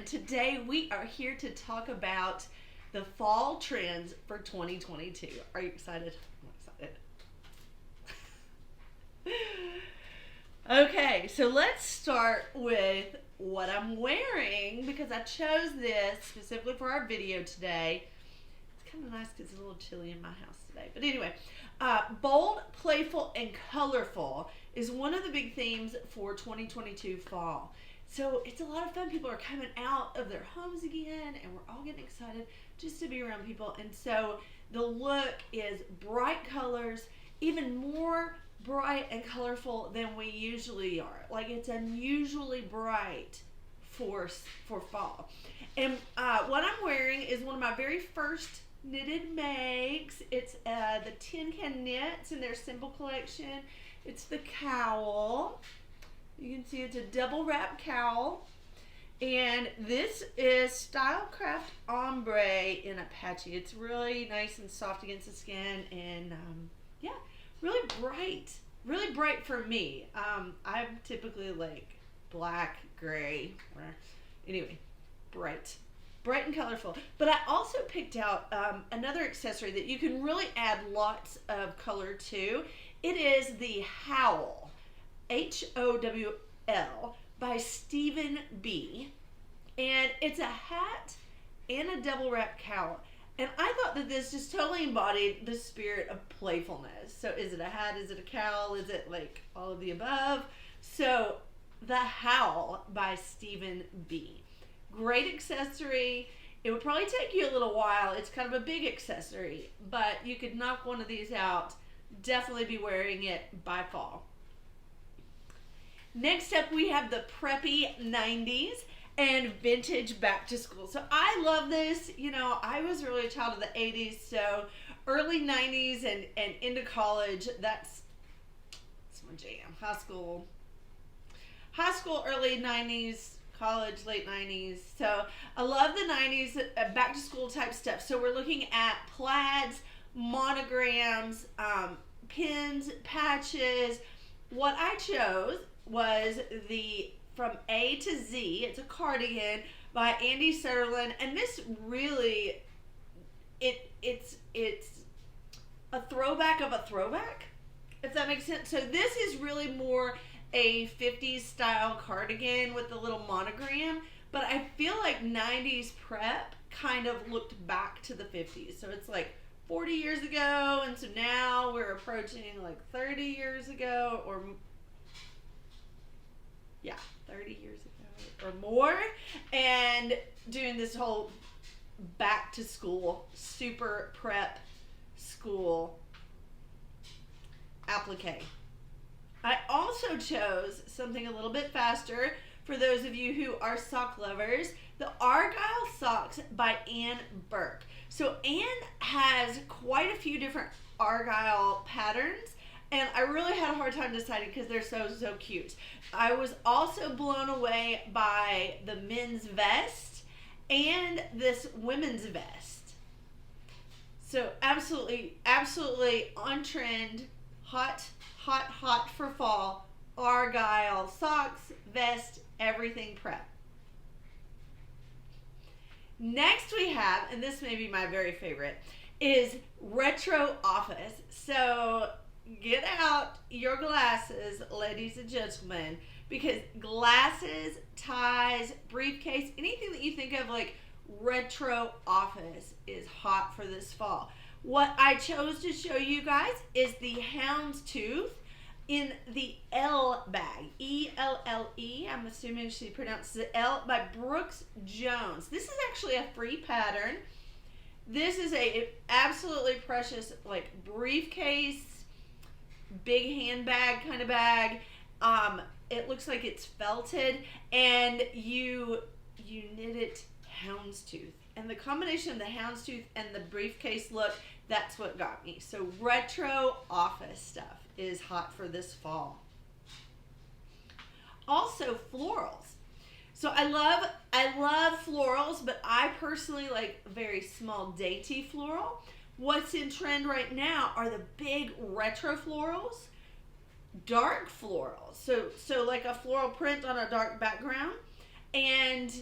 and today we are here to talk about the fall trends for 2022. Are you excited? I'm excited. Okay, so let's start with what I'm wearing because I chose this specifically for our video today. It's kind of nice because it's a little chilly in my house today. But anyway, bold, playful, and colorful is one of the big themes for 2022 fall. So it's a lot of fun. People are coming out of their homes again, and we're all getting excited just to be around people. And so the look is bright colors, even more bright and colorful than we usually are. Like, it's unusually bright for fall. And what I'm wearing is one of my very first knitted makes. It's the Tin Can Knits in their Simple collection. It's the cowl. You can see it's a double wrap cowl. And this is Stylecraft Ombre in Apache. It's really nice and soft against the skin, and yeah, really bright for me. I'm typically like black, gray, anyway, bright and colorful. But I also picked out another accessory that you can really add lots of color to. It is the Howl, Howl, by Stephen B. And it's a hat and a double wrap cowl. And I thought that this just totally embodied the spirit of playfulness. So is it a hat? Is it a cowl? Is it like all of the above? So the Howl by Stephen B. Great accessory. It would probably take you a little while. It's kind of a big accessory, but you could knock one of these out. Definitely be wearing it by fall. Next up, we have the Preppy 90s and vintage back to school. So I love this. You know, I was really a child of the 80s, so early 90s and into college, that's my jam. High school, early 90s, college, late 90s. So I love the 90s back to school type stuff. So we're looking at plaids, monograms, pins, patches. What I chose was the From A to Z. It's a cardigan by Andy Sutherland, and this really, it's a throwback of a throwback, if that makes sense. So this is really more a 50s style cardigan with a little monogram, but I feel like 90s prep kind of looked back to the 50s. So it's like 40 years ago, and so now we're approaching like 30 years ago, or yeah, 30 years ago or more, and doing this whole back to school, super prep school applique. I also chose something a little bit faster for those of you who are sock lovers, the Argyle Socks by Ann Burke. So Ann has quite a few different Argyle patterns, and I really had a hard time deciding because they're so cute. I was also blown away by the men's vest and this women's vest. So absolutely on trend, hot for fall. Argyle socks, vest, everything prep. Next we have, and this may be my very favorite, is retro office. So get out your glasses, ladies and gentlemen, because glasses, ties, briefcase, anything that you think of like retro office is hot for this fall. What I chose to show you guys is the houndstooth in the L bag, E-L-L-E. I'm assuming she pronounces it L, by Brooks Jones. This is actually a free pattern. This is a absolutely precious like briefcase, big handbag kind of bag. It looks like it's felted, and you knit it houndstooth. And the combination of the houndstooth and the briefcase look, that's what got me. So retro office stuff is hot for this fall. Also florals. So I love florals, but I personally like very small dainty floral. What's in trend right now are the big retro florals, dark florals. So like a floral print on a dark background, and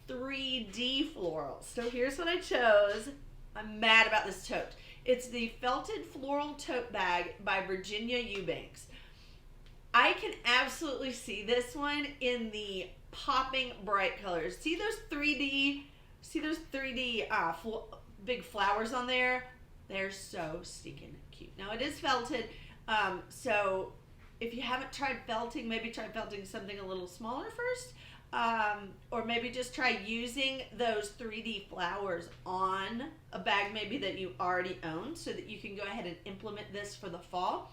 3D florals. So here's what I chose. I'm mad about this tote. It's the felted floral tote bag by Virginia Eubanks. I can absolutely see this one in the popping bright colors. See those 3D big flowers on there? They're so stinking cute. Now it is felted, so if you haven't tried felting, maybe try felting something a little smaller first, or maybe just try using those 3D flowers on a bag maybe that you already own, so that you can go ahead and implement this for the fall.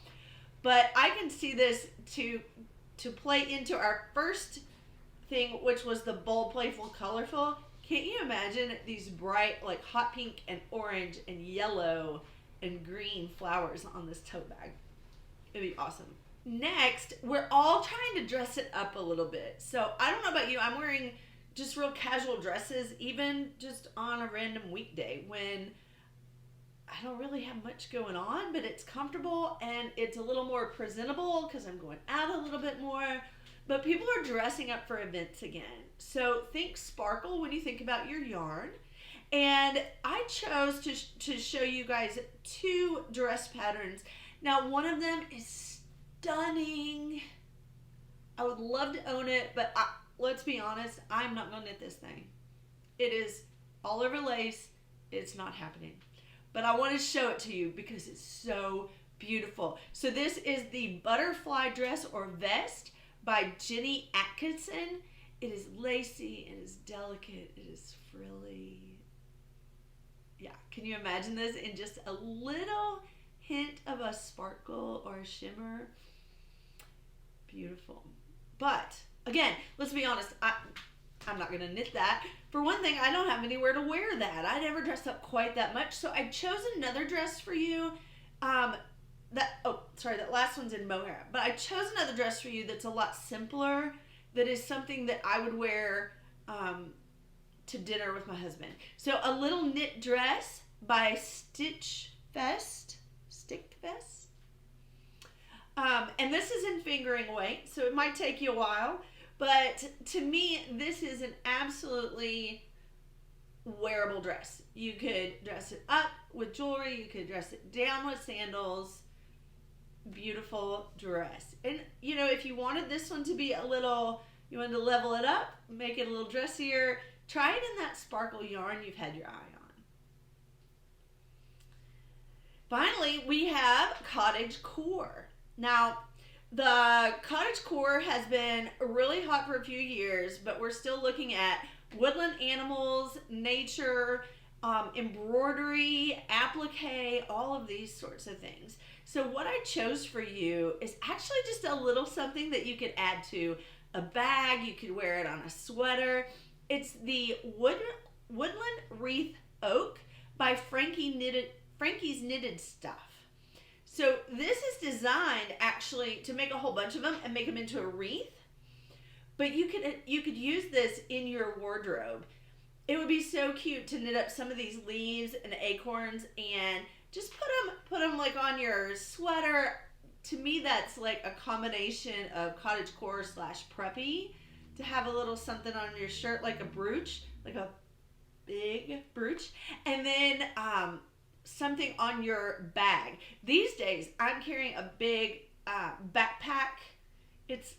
But I can see this to play into our first thing, which was the bold, playful, colorful. Can't you imagine these bright, like hot pink and orange and yellow and green flowers on this tote bag? It'd be awesome. Next, we're all trying to dress it up a little bit. So I don't know about you, I'm wearing just real casual dresses, even just on a random weekday when I don't really have much going on, but it's comfortable and it's a little more presentable because I'm going out a little bit more. But people are dressing up for events again. So think sparkle when you think about your yarn. And I chose to show you guys 2 dress patterns. Now, one of them is stunning. I would love to own it, but let's be honest, I'm not going to knit this thing. It is all over lace. It's not happening. But I want to show it to you because it's so beautiful. So this is the butterfly dress or vest by Jenny Atkinson. It is lacy, it is delicate, it is frilly. Yeah, can you imagine this in just a little hint of a sparkle or a shimmer? Beautiful. But again, let's be honest, I'm not gonna knit that. For one thing, I don't have anywhere to wear that. I never dressed up quite that much, so I chose another dress for you. That last one's in mohair, but I chose another dress for you that's a lot simpler, that is something that I would wear to dinner with my husband. So a little knit dress by Stick Fest. And this is in fingering weight, so it might take you a while, but to me, this is an absolutely wearable dress. You could dress it up with jewelry, you could dress it down with sandals. Beautiful dress. And you know, if you wanted this one to be a little, you wanted to level it up, make it a little dressier, try it in that sparkle yarn you've had your eye on. Finally, we have Cottage Core. Now, the Cottage Core has been really hot for a few years, but we're still looking at woodland animals, nature, embroidery, applique, all of these sorts of things. So what I chose for you is actually just a little something that you could add to a bag. You could wear it on a sweater. It's the Woodland Wreath Oak by Frankie's Knitted Stuff. So this is designed actually to make a whole bunch of them and make them into a wreath. But you could use this in your wardrobe. It would be so cute to knit up some of these leaves and acorns and just put them like on your sweater. To me, that's like a combination of Cottage Core / Preppy, to have a little something on your shirt, like a brooch, like a big brooch, and then something on your bag. These days, I'm carrying a big backpack. It's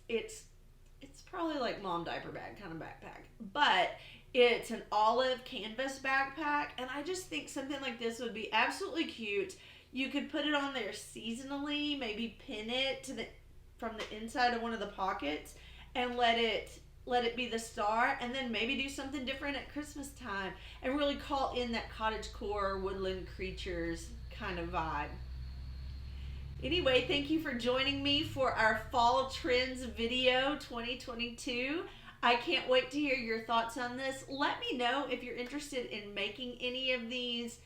probably like mom diaper bag kind of backpack, but it's an olive canvas backpack, and I just think something like this would be absolutely cute. You could put it on there seasonally, maybe pin it from the inside of one of the pockets and let it be the star, and then maybe do something different at Christmas time and really call in that Cottage Core woodland creatures kind of vibe. Anyway, thank you for joining me for our Fall Trends video 2022. I can't wait to hear your thoughts on this. Let me know if you're interested in making any of these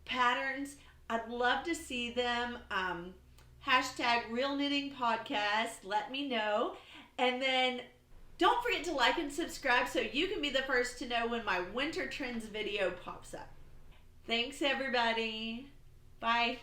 patterns. I'd love to see them. Hashtag Real Knitting Podcast. Let me know. And then don't forget to like and subscribe so you can be the first to know when my Winter Trends video pops up. Thanks, everybody. Bye.